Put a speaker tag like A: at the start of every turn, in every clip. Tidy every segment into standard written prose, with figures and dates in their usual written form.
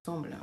A: ensemble.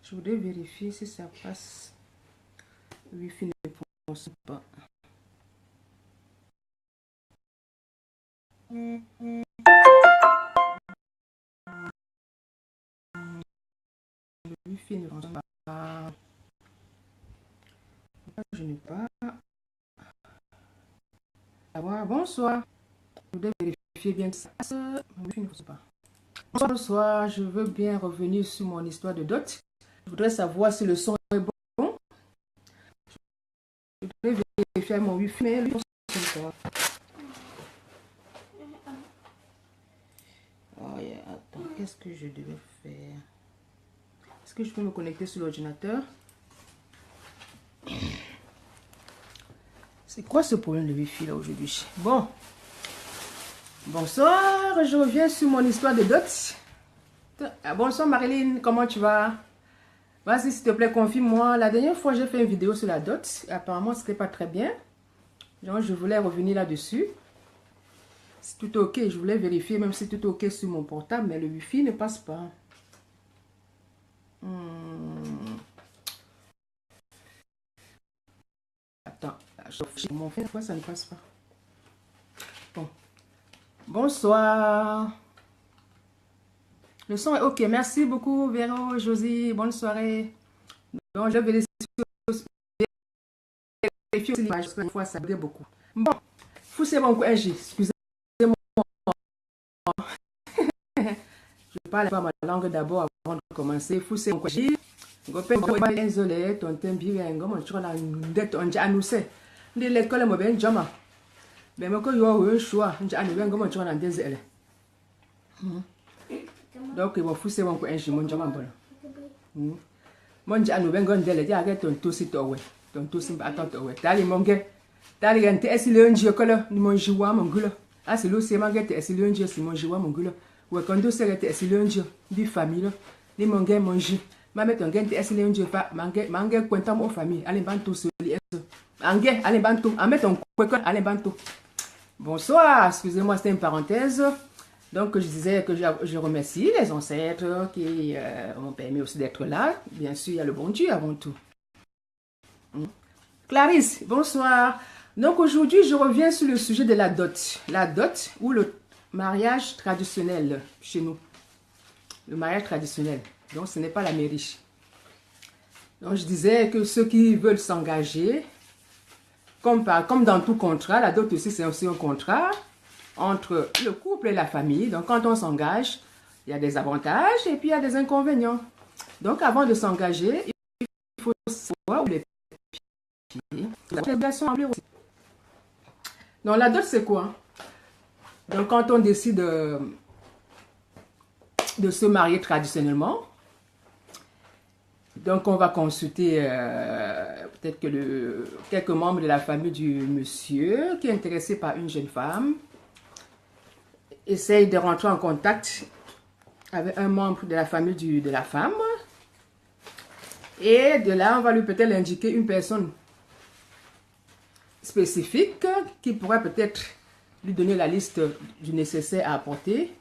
A: Je voudrais vérifier si ça passe. Le Wi-Fi ne fonctionne pas. Le Wi-Fi ne fonctionne pas. Je n'ai pas. Bonsoir. Je voudrais vérifier bien que ça passe. Le Wi-Fi ne fonctionne pas. Bonsoir, je veux bien revenir sur mon histoire de dot. Je voudrais savoir si le son est bon. Je voudrais vérifier mon Wi-Fi, mais lui, fonctionne pas. Oh, yeah. Attends, qu'est-ce que je devais faire? Est-ce que je peux me connecter sur l'ordinateur? C'est quoi ce problème de Wi-Fi là aujourd'hui? Bon. Bonsoir, je reviens sur mon histoire de dot. Bonsoir Marilyn, comment tu vas? Vas-y, s'il te plaît, confirme-moi. La dernière fois, j'ai fait une vidéo sur la dot. Apparemment, ce n'était pas très bien. Donc, je voulais revenir là-dessus. C'est tout ok. Je voulais vérifier, même si tout ok sur mon portable, mais le Wi-Fi ne passe pas. Attends, mon fait, pourquoi ça ne passe pas? Bon. Bonsoir. Le son est ok. Merci beaucoup, Véro, Josie. Bonne soirée. Donc, je vais vérifier l'image parce que une fois, ça bug beaucoup. Bon, c'est bon, excusez-moi. Je parle pas ma langue d'abord avant de commencer. C'est bon, désolé, ton temps bien, tu as une dette, on a nous c'est. L'école est bien, jama. Mais moi, quand il y a un choix, tu as un désert. Donc, il faut c'est bon, mon jama. Mon dieu, nous venons de le dire, ton tout site away. Ton tout simple, attends, away. T'as les mongues. T'as les gens, est-ce le dieu que là, mon joie, mon gueule. Ah, c'est l'eau, c'est ma guette, est-ce le dieu, c'est mon joie, mon gueule. Ouais, quand tu sais, est-ce le dieu, des familles, les mongues, mon jeu. Ma mette un gain, est-ce le dieu, pas, mangue, quentam aux familles. Allez, bantou, ce lieu. Angue, allez, bantou. En mettant un quoi, allez, bantou. Bonsoir, excusez-moi, c'était une parenthèse. Donc, je disais que je remercie les ancêtres qui m'ont permis aussi d'être là. Bien sûr, il y a le bon Dieu avant tout. Clarisse, bonsoir. Donc, aujourd'hui, je reviens sur le sujet de la dot. La dot ou le mariage traditionnel chez nous. Le mariage traditionnel. Donc, ce n'est pas la mairie. Donc, je disais que ceux qui veulent s'engager, comme dans tout contrat, la dot aussi, c'est aussi un contrat entre le couple et la famille. Donc, quand on s'engage, il y a des avantages et puis il y a des inconvénients. Donc, avant de s'engager, il faut savoir où les pieds. Donc, la dot, c'est quoi? Donc, quand on décide de se marier traditionnellement, donc on va consulter peut-être que quelques membres de la famille du monsieur qui est intéressé par une jeune femme. Essaye de rentrer en contact avec un membre de la famille de la femme. Et de là, on va lui peut-être indiquer une personne spécifique qui pourrait peut-être lui donner la liste du nécessaire à apporter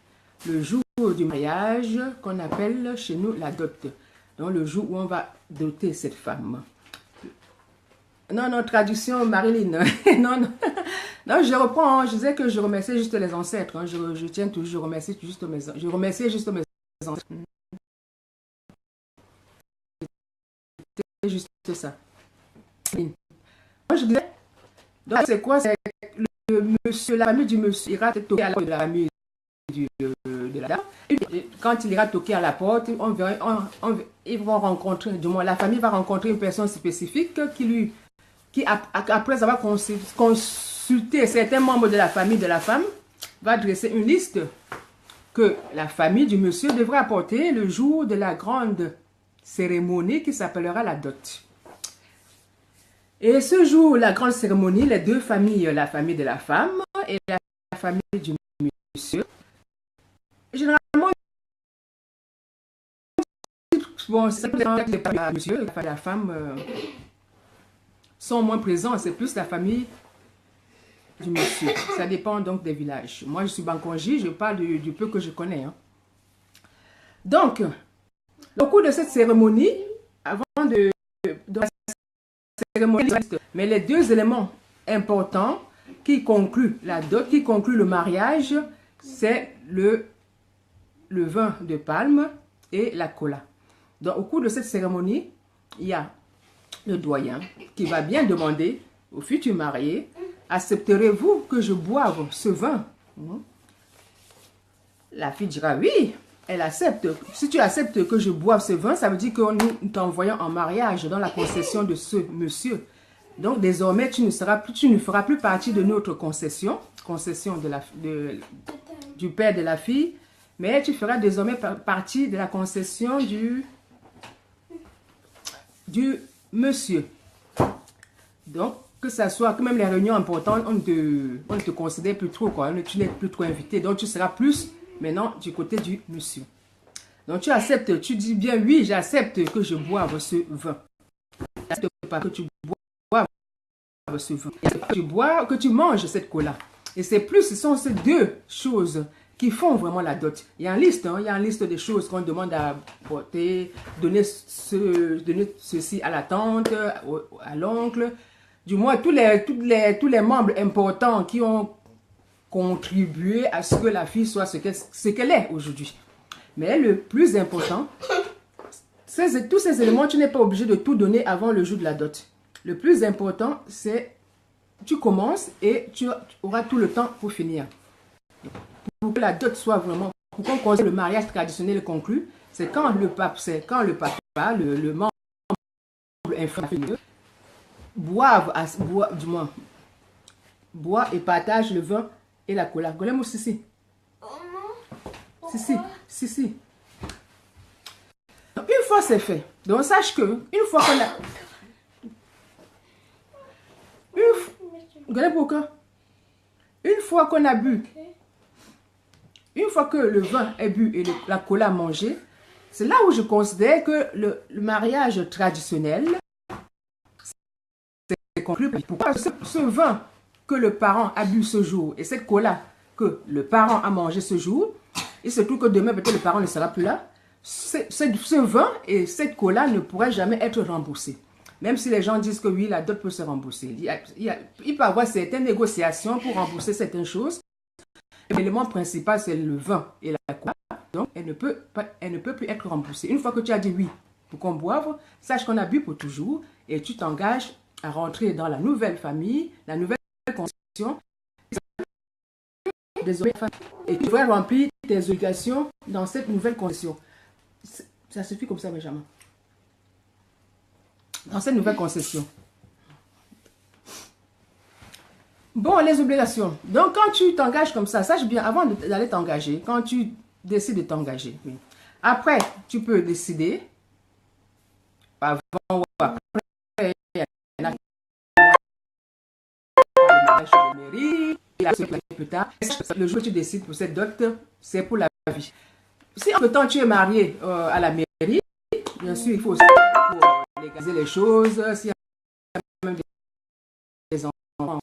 A: le jour du mariage qu'on appelle chez nous la dot. Donc le jour où on va doter cette femme. Non, traduction Marilyn. non, je reprends. Je disais que je remercie juste les ancêtres. Je tiens toujours, je remercie juste mes ancêtres. C'est juste ça. Je disais, donc c'est quoi? C'est le monsieur, la famille du monsieur ira toquer à la famille de la dame. Et quand il ira toquer à la porte, ils vont rencontrer, du moins la famille va rencontrer une personne spécifique qui après avoir consulté certains membres de la famille de la femme, va dresser une liste que la famille du monsieur devrait apporter le jour de la grande cérémonie qui s'appellera la dot. Et ce jour, la grande cérémonie, les deux familles, la famille de la femme et la famille du monsieur, généralement, bon, c'est le monsieur et la femme sont moins présents, c'est plus la famille du monsieur. Ça dépend donc des villages. Moi, je suis Bankonji, je parle du peu que je connais. Hein. Donc, au cours de cette cérémonie, avant de la cérémonie, mais les deux éléments importants qui concluent la dot, qui concluent le mariage, c'est le vin de palme et la cola. Donc, au cours de cette cérémonie, il y a le doyen qui va bien demander au futur marié: accepterez-vous que je boive ce vin? La fille dira oui, elle accepte. Si tu acceptes que je boive ce vin, ça veut dire que nous t'envoyons en mariage dans la concession de ce monsieur. Donc désormais, tu ne feras plus partie de notre concession du père de la fille, mais tu feras désormais partie de la concession du monsieur. Donc, que ça soit, que même les réunions importantes, on ne te considère plus trop, quoi. Tu n'es plus trop invité. Donc, tu seras plus maintenant du côté du monsieur. Donc, tu acceptes, tu dis bien oui, j'accepte que je boive ce vin. J'accepte pas que tu boives ce vin. Que tu manges cette cola. Et c'est plus, ce sont ces deux choses qui font vraiment la dot. Il y a une liste, hein, il y a une liste des choses qu'on demande à porter, donner ceci à la tante, à l'oncle. Du moins, tous les membres importants qui ont contribué à ce que la fille soit ce qu'elle est aujourd'hui. Mais le plus important, tous ces éléments, tu n'es pas obligé de tout donner avant le jour de la dot. Le plus important, c'est tu commences et tu auras tout le temps pour finir. Pour que la dot soit vraiment, pour qu'on considère le mariage traditionnel conclu, c'est quand le papa, le membre inférieur, boit et partage le vin et la cola. Golem si. Si. Donc, une fois c'est fait, donc sache que une fois qu'on a une fois qu'on a bu, une fois que le vin est bu et la cola mangée, c'est là où je considère que le mariage traditionnel c'est conclu. Pourquoi ce vin que le parent a bu ce jour et cette cola que le parent a mangé ce jour, il se trouve que demain peut-être le parent ne sera plus là, ce vin et cette cola ne pourraient jamais être remboursés. Même si les gens disent que oui, la dot peut se rembourser. Il peut y avoir certaines négociations pour rembourser certaines choses. L'élément principal, c'est le vin et la cola. Donc, elle ne peut plus être remboursée. Une fois que tu as dit oui pour qu'on boive, sache qu'on a bu pour toujours et tu t'engages à rentrer dans la nouvelle famille, la nouvelle constitution. Et tu devrais remplir tes obligations dans cette nouvelle concession. Ça suffit comme ça, Benjamin. Dans cette nouvelle concession. Bon, les obligations. Donc, quand tu t'engages comme ça, sache bien, avant d'aller t'engager, quand tu décides de t'engager, oui. Après, tu peux décider, avant ou après, il y en a le mairie, plus tard. Le jour où tu décides pour cette dot, c'est pour la vie. Si entre temps tu es marié à la mairie, bien sûr, il faut aussi légaliser les choses. S'il y a même des enfants,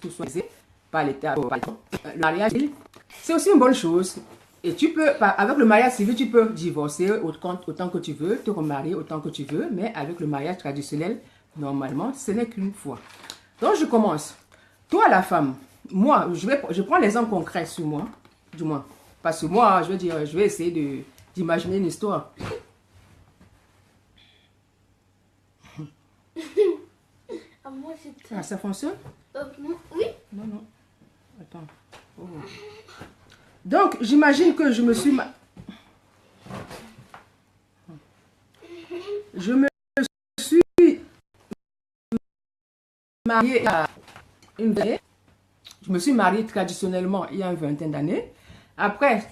A: tout soit légalisé par l'État. Le mariage, c'est aussi une bonne chose. Et tu peux, avec le mariage civil, tu peux divorcer autant que tu veux, te remarier autant que tu veux, mais avec le mariage traditionnel, normalement, ce n'est qu'une fois. Donc, je commence. Toi, la femme, moi, je prends l'exemple concret sur moi, du moins. Parce que moi, je vais essayer d'imaginer une histoire. Ça fonctionne?
B: Oui.
A: Non. Attends. Oh. Donc, j'imagine que je me suis mariée à une année. Je me suis mariée traditionnellement il y a une vingtaine d'années. Après,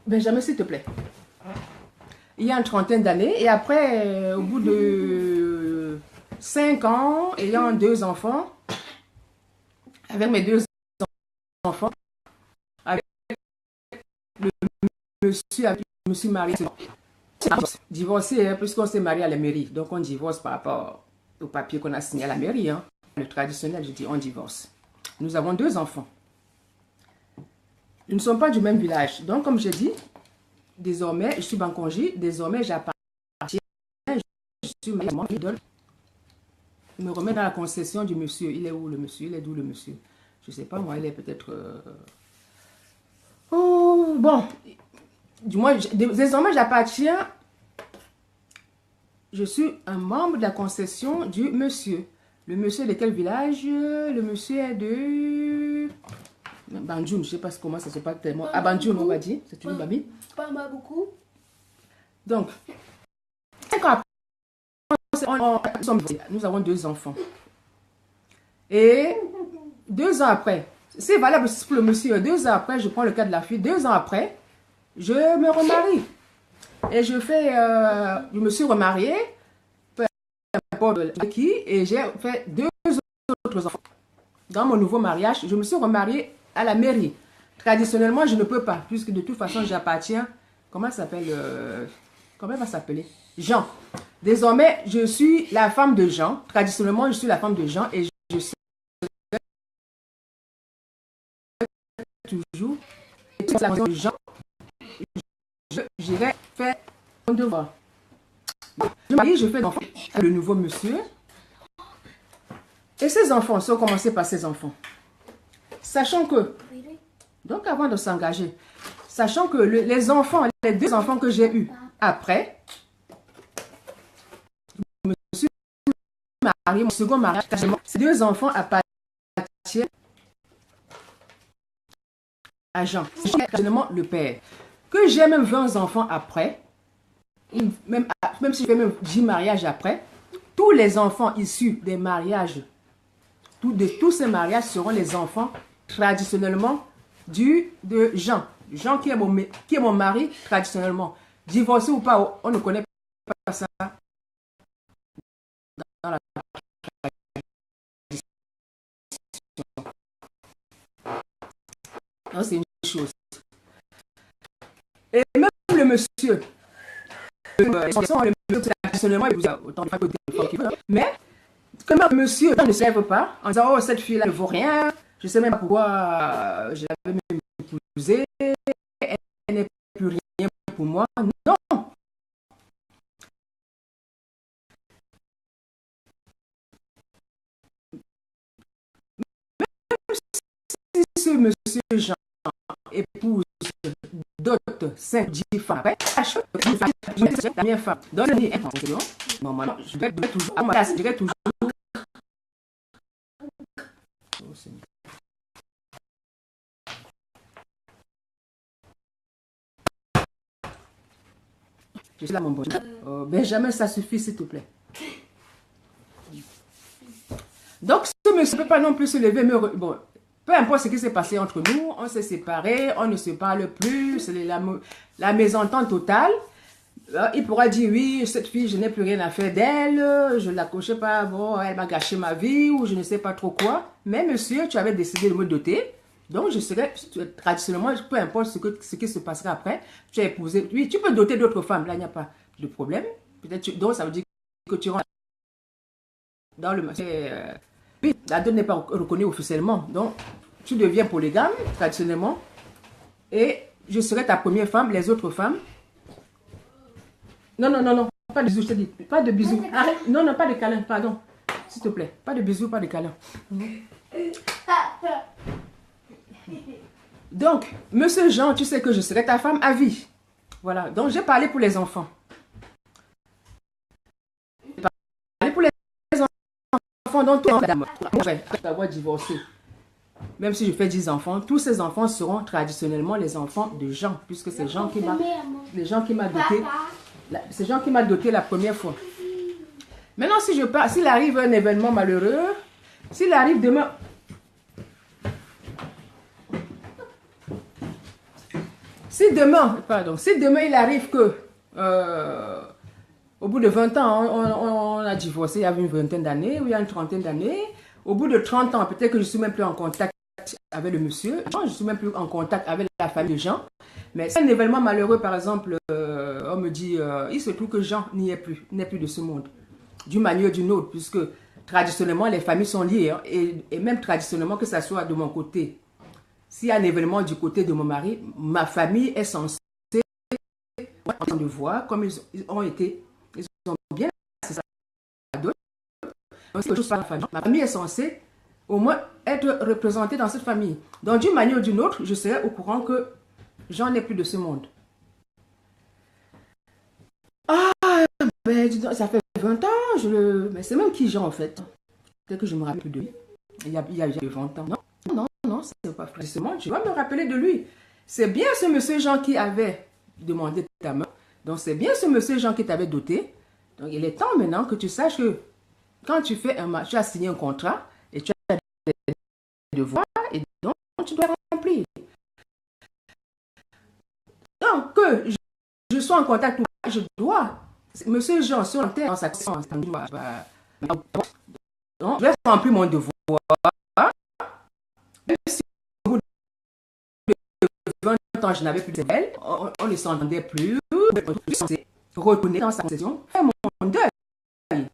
A: Benjamin, s'il te plaît. Il y a une trentaine d'années. Et après, au bout de 5 ans, ayant 2 enfants, avec mes 2 enfants, avec le monsieur avec qui je me suis mariée, divorcé, hein, puisqu'on s'est marié à la mairie. Donc on divorce par rapport au papier qu'on a signé à la mairie. Hein. Le traditionnel, je dis, on divorce. Nous avons 2 enfants. Nous ne sommes pas du même village. Donc, comme j'ai dit, désormais, je suis en congé. Désormais, j'appartiens. Je suis mon idole. Il me remet dans la concession du monsieur. Il est où le monsieur? Il est d'où le monsieur? Je ne sais pas, moi, il est peut-être... Oh, bon. Du moins, désormais, j'appartiens. Je suis un membre de la concession du monsieur. Le monsieur est de quel village? Le monsieur est de... Banjoun, je ne sais pas comment ça se passe tellement. À Banjoun, on va dire. C'est toujours Babi.
B: Pas beaucoup.
A: Donc, 5 ans après, nous avons 2 enfants. Et 2 ans après, c'est valable pour le monsieur. 2 ans après, je prends le cas de la fille. 2 ans après, je me remarie. Et je me suis remariée, peu importe qui, et j'ai fait 2 autres enfants. Dans mon nouveau mariage, je me suis remariée à la mairie. Traditionnellement, je ne peux pas, puisque de toute façon, j'appartiens. Comment ça s'appelle comment elle va s'appeler? Jean. Désormais, je suis la femme de Jean. Traditionnellement, je suis la femme de Jean et je serai toujours la femme de Jean. J'irai faire mon devoir. Je fais d'enfants avec le nouveau monsieur. Et ces enfants sont commencés par ces enfants. Sachant que, donc avant de s'engager, sachant que les enfants, les 2 enfants que j'ai eus après, je me suis mariée, mon second mariage, ces 2 enfants appartiennent à Jean. C'est le père. Que j'ai même 20 enfants après, même si je fais même 10 mariages après, tous les enfants issus des mariages, de tous ces mariages seront les enfants traditionnellement de Jean. Jean qui est mon mari traditionnellement. Divorcé ou pas, on ne connaît pas ça dans la tradition. C'est une chose. Et même le monsieur, traditionnellement, il vous a autant de fois qu'il veut, mais comme le monsieur ne se lève pas en disant, oh, cette fille-là ne vaut rien, je ne sais même pas pourquoi je l'avais même épousée, elle n'est plus rien pour moi. Non. Même si ce monsieur Jean épouse d'autres 5, 10 femmes après, la première femme donne normalement, je dirais toujours, je dirais toujours. Je suis là, mon bon. Benjamin, ça suffit, s'il te plaît. Donc, ce monsieur ne peut pas non plus se lever. Bon, peu importe ce qui s'est passé entre nous, on s'est séparés, on ne se parle plus, c'est la mésentente totale. Il pourra dire, oui, cette fille, je n'ai plus rien à faire d'elle, je ne la cochais pas, bon, elle m'a gâché ma vie, ou je ne sais pas trop quoi. Mais monsieur, tu avais décidé de me doter. Donc, je serais, traditionnellement, peu importe ce qui se passera après, tu as épousé. Oui, tu peux doter d'autres femmes, là, il n'y a pas de problème. Peut-être, donc, ça veut dire que tu rentres dans le marché. Oui, la dot n'est pas reconnue officiellement. Donc, tu deviens polygame, traditionnellement. Et je serai ta première femme, les autres femmes. Non, non, non, non, pas de bisous, je te dis. Pas de bisous. Arrête. Non, non, pas de câlin, pardon. S'il te plaît, pas de bisous, pas de câlin. Donc, monsieur Jean, tu sais que je serai ta femme à vie. Voilà, donc j'ai parlé pour les enfants. J'ai parlé pour les enfants dont tout le monde d'avoir divorcé. même si je fais 10 enfants, tous ces enfants seront traditionnellement les enfants de Jean, puisque c'est Jean qui m'a doté. C'est Jean qui m'a doté la première fois. Maintenant, si je pars, s'il arrive un événement malheureux, s'il arrive demain... Si demain il arrive que, au bout de 20 ans, on a divorcé, il y avait une vingtaine d'années, ou il y a une trentaine d'années, au bout de 30 ans, peut-être que je ne suis même plus en contact avec le monsieur, je ne suis même plus en contact avec la famille de Jean, mais c'est un événement malheureux, par exemple, on me dit, il se trouve que Jean n'est plus de ce monde, d'une manière ou d'une autre, puisque traditionnellement, les familles sont liées, hein, et même traditionnellement, que ce soit de mon côté, s'il y a un événement du côté de mon mari, ma famille est censée de voir comme ils ont bien assisté à d'autres. Ma famille est censée au moins être représentée dans cette famille. Donc d'une manière ou d'une autre, je serai au courant que j'en ai plus de ce monde. Ah, mais ça fait 20 ans, mais c'est même qui Jean en fait. Peut-être que je me rappelle plus de lui. Il y a 20 ans. Non, c'est pas forcément. Je vais me rappeler de lui. C'est bien ce monsieur Jean qui avait demandé ta main. Donc, c'est bien ce monsieur Jean qui t'avait doté. Donc, il est temps maintenant que tu saches que quand tu fais tu as signé un contrat et tu as des devoirs et donc tu dois remplir. Donc, que je sois en contact ou pas, je dois. Monsieur Jean, sur la terre, dans sa conscience, je vais remplir mon devoir. Même si au bout de 20 ans, je n'avais plus de elle, on ne s'entendait plus. Retourner dans sa concession, faire mon deuil. Il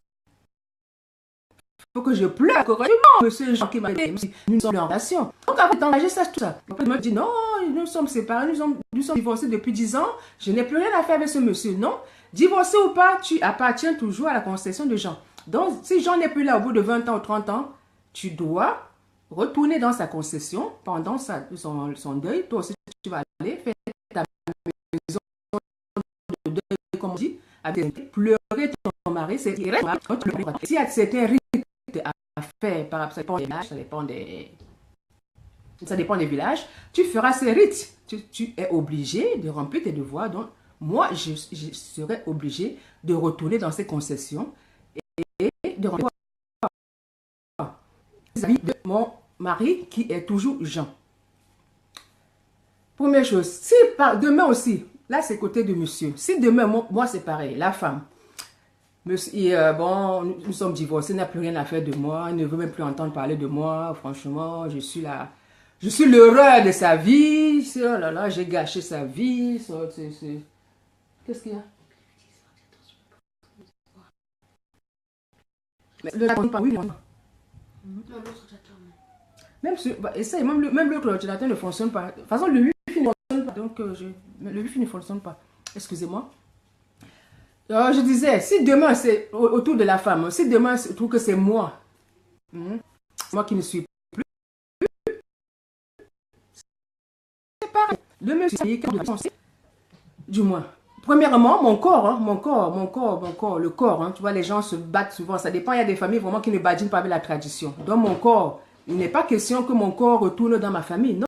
A: faut que je pleure correctement. Monsieur Jean qui m'a dit, nous sommes en relation. Donc, avant d'engager ça, tout ça. Il me dit, non, nous sommes séparés, nous sommes divorcés depuis 10 ans. Je n'ai plus rien à faire avec ce monsieur. Non, divorcé ou pas, tu appartiens toujours à la concession de Jean. Donc, si Jean n'est plus là au bout de 20 ans ou 30 ans, tu dois retourner dans sa concession pendant son deuil. Toi aussi, tu vas aller faire ta maison de deuil, comme on dit, avec pleurer ton mari. C'est s'il y a certains rites à faire, ça dépend des villages, tu feras ces rites. Tu es obligé de remplir tes devoirs. Donc, moi, je serai obligé de retourner dans ces concessions et de remplir vis-à-vis de mon mari qui est toujours Jean. Première chose, si demain aussi, là c'est côté de monsieur, si demain, moi c'est pareil, la femme, monsieur, bon, nous sommes divorcés, n'a plus rien à faire de moi, il ne veut même plus entendre parler de moi, franchement, je suis l'heureux de sa vie, oh là là, j'ai gâché sa vie, qu'est-ce qu'il y a? Mais oui, non. Même l'autre ordinateur ne fonctionne pas. De toute façon, le Wi-Fi ne fonctionne pas. Donc, le Wi-Fi ne fonctionne pas. Excusez-moi. Je disais, si demain c'est autour de la femme, si demain je trouve que c'est moi, moi qui ne suis plus, c'est pareil. Le monsieur, du moins. Premièrement, mon corps, le corps, hein, tu vois, les gens se battent souvent, ça dépend, il y a des familles vraiment qui ne badinent pas avec la tradition. Donc mon corps, il n'est pas question que mon corps retourne dans ma famille, non.